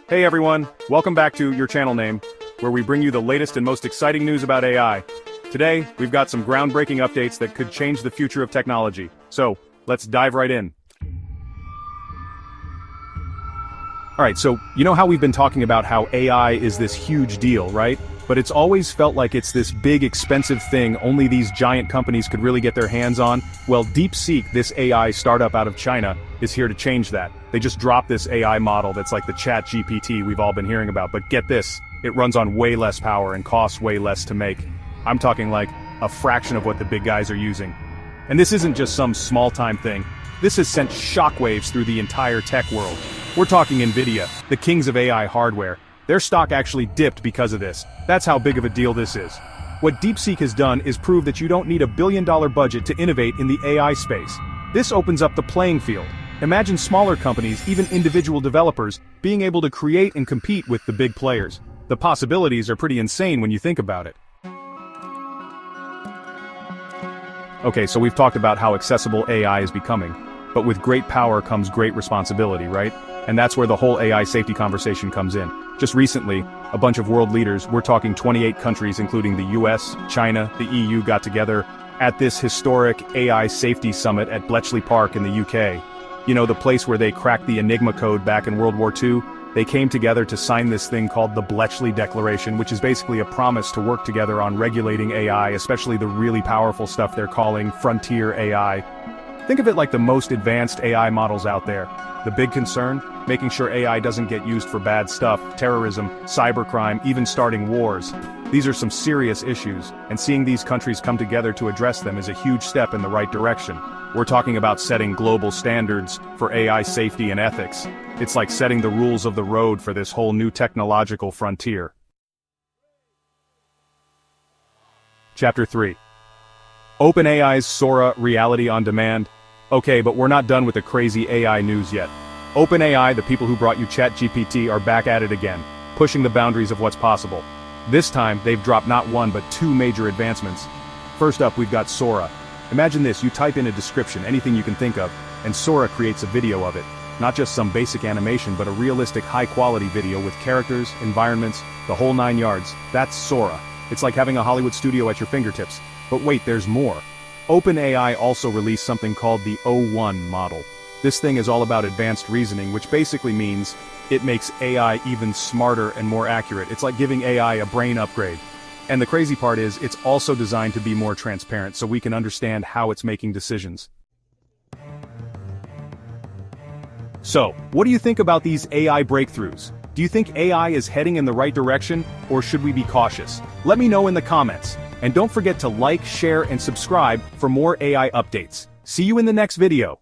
Hey everyone, welcome back to your channel name, where we bring you the latest and most exciting news about AI. Today, we've got some groundbreaking updates that could change the future of technology. So, let's dive right in. Alright, so you know how we've been talking about how AI is this huge deal, right? But it's always felt like it's this big, expensive thing only these giant companies could really get their hands on. Well, DeepSeek, this AI startup out of China, is here to change that. They just dropped this AI model that's like the ChatGPT we've all been hearing about, but get this, it runs on way less power and costs way less to make. I'm talking like a fraction of what the big guys are using. And this isn't just some small-time thing. This has sent shockwaves through the entire tech world. We're talking NVIDIA, the kings of AI hardware. Their stock actually dipped because of this. That's how big of a deal this is. What DeepSeek has done is prove that you don't need a billion-dollar budget to innovate in the AI space. This opens up the playing field. Imagine smaller companies, even individual developers, being able to create and compete with the big players. The possibilities are pretty insane when you think about it. Okay, so we've talked about how accessible AI is becoming, but with great power comes great responsibility, right? And that's where the whole AI safety conversation comes in. Just recently, a bunch of world leaders, we're talking 28 countries including the US, China, the EU got together at this historic AI safety summit at Bletchley Park in the UK. You know, the place where they cracked the Enigma code back in World War II? They came together to sign this thing called the Bletchley Declaration, which is basically a promise to work together on regulating AI, especially the really powerful stuff they're calling frontier AI. Think of it like the most advanced AI models out there. The big concern? Making sure AI doesn't get used for bad stuff, terrorism, cybercrime, even starting wars. These are some serious issues, and seeing these countries come together to address them is a huge step in the right direction. We're talking about setting global standards for AI safety and ethics. It's like setting the rules of the road for this whole new technological frontier. Chapter 3. OpenAI's Sora Reality on Demand. Okay, but we're not done with the crazy AI news yet. OpenAI, the people who brought you ChatGPT, are back at it again, pushing the boundaries of what's possible. This time, they've dropped not one but two major advancements. First up, we've got Sora. Imagine this, you type in a description, anything you can think of, and Sora creates a video of it. Not just some basic animation, but a realistic, high-quality video with characters, environments, the whole 9 yards. That's Sora. It's like having a Hollywood studio at your fingertips. But wait, there's more. OpenAI also released something called the O1 model. This thing is all about advanced reasoning, which basically means it makes AI even smarter and more accurate. It's like giving AI a brain upgrade. And the crazy part is, it's also designed to be more transparent so we can understand how it's making decisions. So, what do you think about these AI breakthroughs? Do you think AI is heading in the right direction, or should we be cautious? Let me know in the comments. And don't forget to like, share, and subscribe for more AI updates. See you in the next video.